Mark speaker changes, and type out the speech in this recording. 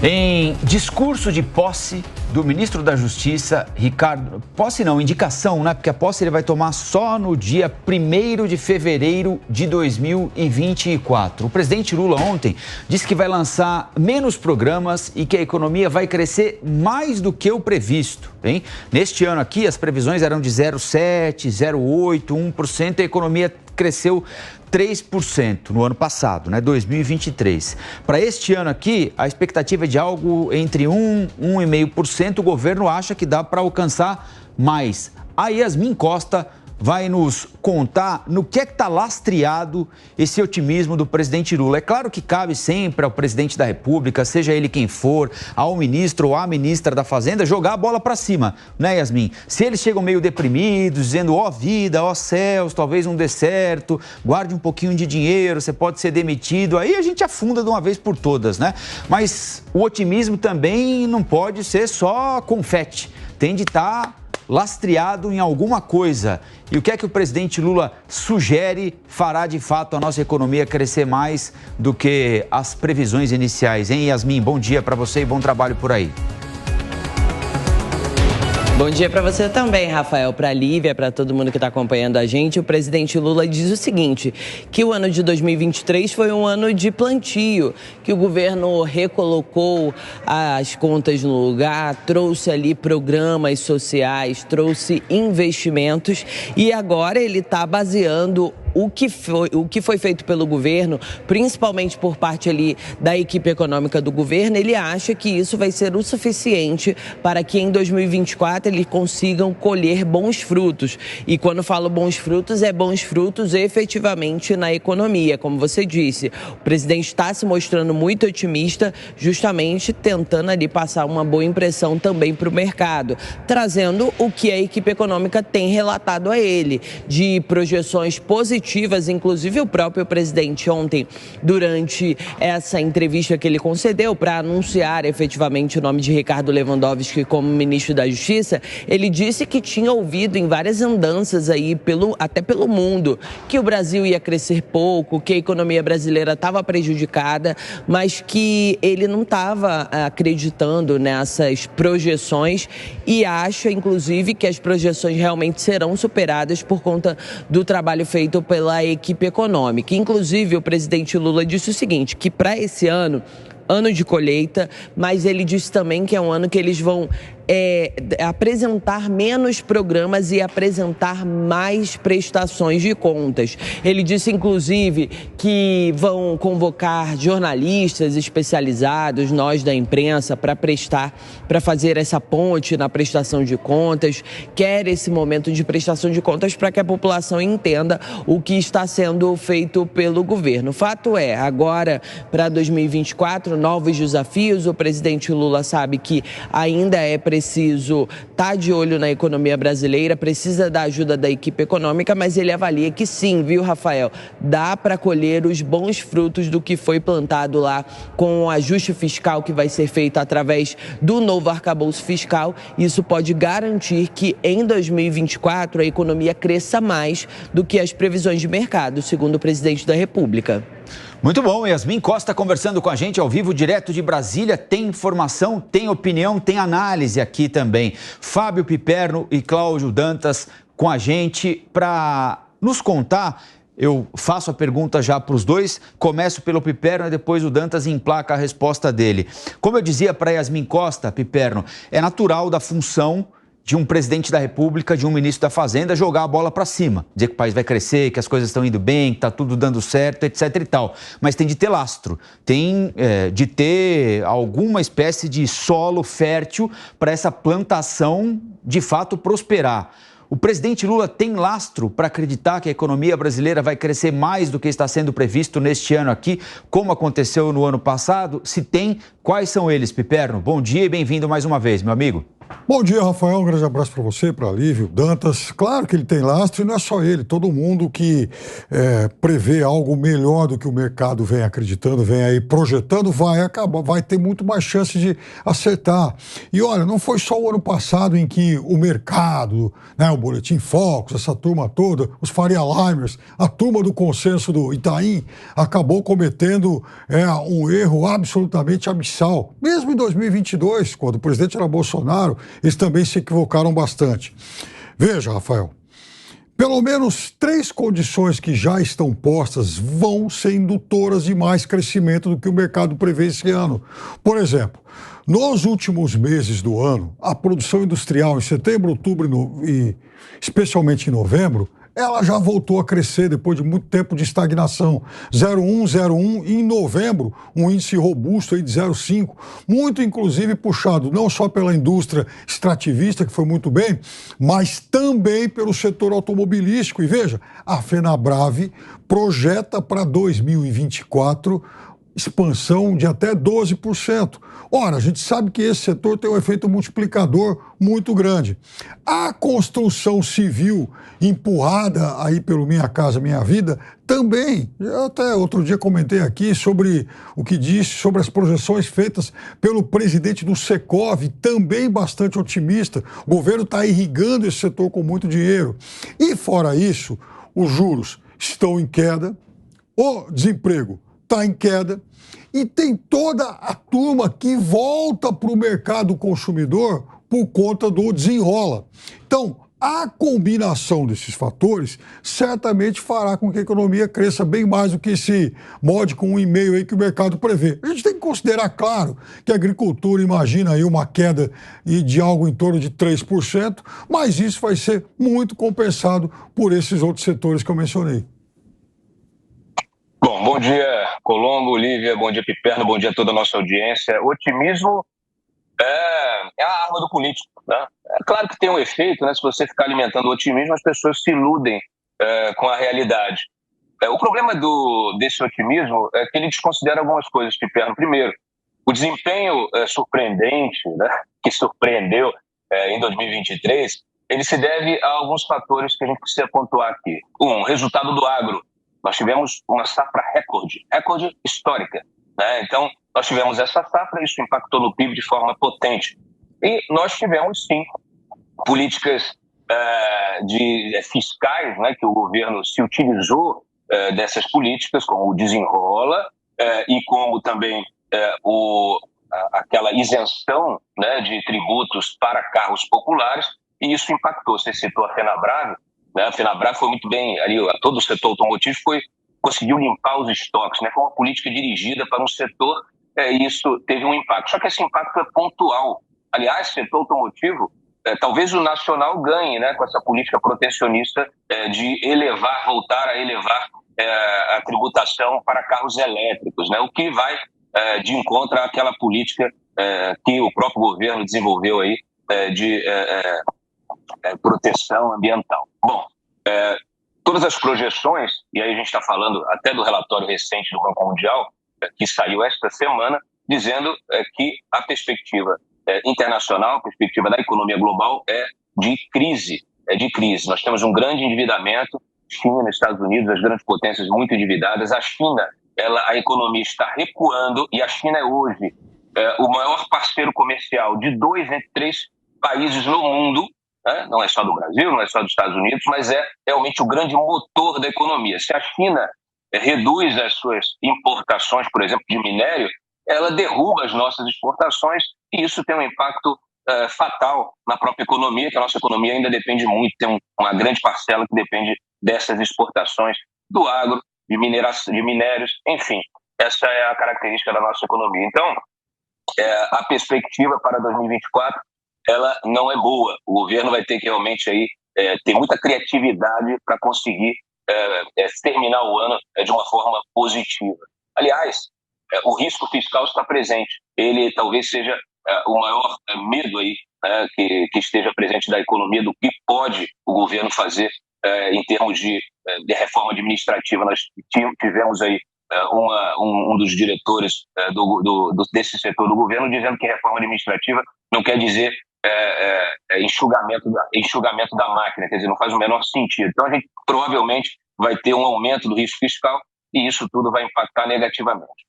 Speaker 1: Em discurso de posse do ministro da Justiça, Ricardo... Posse não, indicação, né? Porque a posse ele vai tomar só no dia 1º de fevereiro de 2024. O presidente Lula ontem disse que vai lançar menos programas e que a economia vai crescer mais do que o previsto, hein? Neste ano aqui, as previsões eram de 0,7%, 0,8%, 1%, e a economia cresceu 3% no ano passado, né, 2023. Para este ano aqui, a expectativa é de algo entre 1% e 1,5%. O governo acha que dá para alcançar mais. A Yasmin Costa vai nos contar no que é que está lastreado esse otimismo do presidente Lula. É claro que cabe sempre ao presidente da República, seja ele quem for, ao ministro ou à ministra da Fazenda, jogar a bola para cima, né, Yasmin? Se eles chegam meio deprimidos, dizendo, ó vida, ó céus, talvez não dê certo, guarde um pouquinho de dinheiro, você pode ser demitido, aí a gente afunda de uma vez por todas, né? Mas o otimismo também não pode ser só confete, tem de estar lastreado em alguma coisa. E o que é que o presidente Lula sugere fará de fato a nossa economia crescer mais do que as previsões iniciais, hein, Yasmin? Bom dia para você e bom trabalho por aí.
Speaker 2: Bom dia para você também, Rafael, para a Lívia, para todo mundo que está acompanhando a gente. O presidente Lula diz o seguinte, que o ano de 2023 foi um ano de plantio, que o governo recolocou as contas no lugar, trouxe ali programas sociais, trouxe investimentos e agora ele está baseando o que foi feito pelo governo, principalmente por parte ali da equipe econômica do governo. Ele acha que isso vai ser o suficiente para que em 2024 eles consigam colher bons frutos. E quando falo bons frutos, é bons frutos efetivamente na economia. Como você disse, o presidente está se mostrando muito otimista, justamente tentando ali passar uma boa impressão também para o mercado, trazendo o que a equipe econômica tem relatado a ele, de projeções positivas. Inclusive o próprio presidente ontem, durante essa entrevista que ele concedeu para anunciar efetivamente o nome de Ricardo Lewandowski como ministro da Justiça, ele disse que tinha ouvido em várias andanças aí, até pelo mundo, que o Brasil ia crescer pouco, que a economia brasileira estava prejudicada, mas que ele não estava acreditando nessas projeções e acha, inclusive, que as projeções realmente serão superadas por conta do trabalho feito pela equipe econômica. Inclusive, o presidente Lula disse o seguinte, que para esse ano de colheita, mas ele disse também que é um ano que eles vão apresentar menos programas e apresentar mais prestações de contas. Ele disse, inclusive, que vão convocar jornalistas especializados, nós da imprensa, para fazer essa ponte na prestação de contas, quer esse momento de prestação de contas para que a população entenda o que está sendo feito pelo governo. O fato é, agora, para 2024, novos desafios, o presidente Lula sabe que ainda é preciso estar de olho na economia brasileira, precisa da ajuda da equipe econômica, mas ele avalia que sim, viu, Rafael? Dá para colher os bons frutos do que foi plantado lá com o ajuste fiscal que vai ser feito através do novo arcabouço fiscal. Isso pode garantir que em 2024 a economia cresça mais do que as previsões de mercado, segundo o presidente da República.
Speaker 1: Muito bom, Yasmin Costa conversando com a gente ao vivo, direto de Brasília. Tem informação, tem opinião, tem análise aqui também. Fábio Piperno e Cláudio Dantas com a gente para nos contar. Eu faço a pergunta já para os dois, começo pelo Piperno e depois o Dantas emplaca a resposta dele. Como eu dizia para Yasmin Costa, Piperno, é natural da função de um presidente da República, de um ministro da Fazenda, jogar a bola para cima. Dizer que o país vai crescer, que as coisas estão indo bem, que está tudo dando certo, etc e tal. Mas tem de ter lastro, tem de ter alguma espécie de solo fértil para essa plantação, de fato, prosperar. O presidente Lula tem lastro para acreditar que a economia brasileira vai crescer mais do que está sendo previsto neste ano aqui, como aconteceu no ano passado? Se tem, quais são eles, Piperno? Bom dia e bem-vindo mais uma vez, meu amigo.
Speaker 3: Bom dia, Rafael. Um grande abraço para você, para Lívia, Dantas. Claro que ele tem lastro e não é só ele. Todo mundo que prevê algo melhor do que o mercado vem acreditando, vem aí projetando, vai ter muito mais chance de acertar. E olha, não foi só o ano passado em que o mercado, né, o Boletim Focus, essa turma toda, os Faria Limers, a turma do consenso do Itaim, acabou cometendo um erro absolutamente abissal. Mesmo em 2022, quando o presidente era Bolsonaro, eles também se equivocaram bastante. Veja, Rafael, pelo menos 3 condições que já estão postas vão ser indutoras de mais crescimento do que o mercado prevê esse ano. Por exemplo, nos últimos meses do ano, a produção industrial em setembro, outubro e especialmente em novembro, ela já voltou a crescer depois de muito tempo de estagnação. 0,1 e em novembro um índice robusto aí de 0,5, muito inclusive puxado não só pela indústria extrativista, que foi muito bem, mas também pelo setor automobilístico. E veja, a Fenabrave projeta para 2024 expansão de até 12%. Ora, a gente sabe que esse setor tem um efeito multiplicador muito grande. A construção civil empurrada aí pelo Minha Casa Minha Vida também. Eu até outro dia comentei aqui sobre o que disse sobre as projeções feitas pelo presidente do Secov, também bastante otimista. O governo está irrigando esse setor com muito dinheiro. E fora isso, os juros estão em queda, o desemprego está em queda e tem toda a turma que volta para o mercado consumidor por conta do desenrola. Então, a combinação desses fatores certamente fará com que a economia cresça bem mais do que esse mod com 1,5 aí que o mercado prevê. A gente tem que considerar, claro, que a agricultura imagina aí uma queda de algo em torno de 3%, mas isso vai ser muito compensado por esses outros setores que eu mencionei.
Speaker 4: Bom dia, Colombo, Lívia, bom dia, Piperno, bom dia a toda a nossa audiência. Otimismo é a arma do político, né? É claro que tem um efeito, né? Se você ficar alimentando o otimismo, as pessoas se iludem com a realidade. O problema desse otimismo é que ele desconsidera algumas coisas, Piperno. Primeiro, o desempenho surpreendente, né, que surpreendeu em 2023, ele se deve a alguns fatores que a gente precisa pontuar aqui. Resultado do agro. Nós tivemos uma safra recorde histórica, né? Então, nós tivemos essa safra, isso impactou no PIB de forma potente. E nós tivemos, sim, políticas fiscais, né, que o governo se utilizou dessas políticas, como o desenrola e como também aquela isenção, né, de tributos para carros populares, e isso impactou. Você citou a Fenabrave, né? A Fenabrave foi muito bem, ali, todo o setor automotivo conseguiu limpar os estoques, né? Foi uma política dirigida para um setor e isso teve um impacto. Só que esse impacto é pontual. Aliás, setor automotivo, talvez o nacional ganhe, né, com essa política protecionista de voltar a elevar a tributação para carros elétricos, né? O que vai de encontro àquela política que o próprio governo desenvolveu aí de proteção ambiental. Bom, todas as projeções, e aí a gente está falando até do relatório recente do Banco Mundial, que saiu esta semana, dizendo que a perspectiva internacional, a perspectiva da economia global é de crise. Nós temos um grande endividamento, China, Estados Unidos, as grandes potências muito endividadas. A China, a economia está recuando, e a China é hoje o maior parceiro comercial de 2 entre 3 países no mundo. Não é só do Brasil, não é só dos Estados Unidos, mas é realmente o grande motor da economia. Se a China reduz as suas importações, por exemplo, de minério, ela derruba as nossas exportações, e isso tem um impacto fatal na própria economia, que a nossa economia ainda depende muito, tem uma grande parcela que depende dessas exportações do agro, de minérios, enfim, essa é a característica da nossa economia. Então, a perspectiva para 2024, ela não é boa. O governo vai ter que realmente aí, ter muita criatividade para conseguir terminar o ano de uma forma positiva. Aliás, o risco fiscal está presente. Ele talvez seja o maior medo aí, que esteja presente da economia, do que pode o governo fazer em termos de reforma administrativa. Nós tivemos aí um dos diretores desse setor do governo dizendo que reforma administrativa não quer dizer enxugamento da máquina, quer dizer, não faz o menor sentido. Então a gente provavelmente vai ter um aumento do risco fiscal e isso tudo vai impactar negativamente.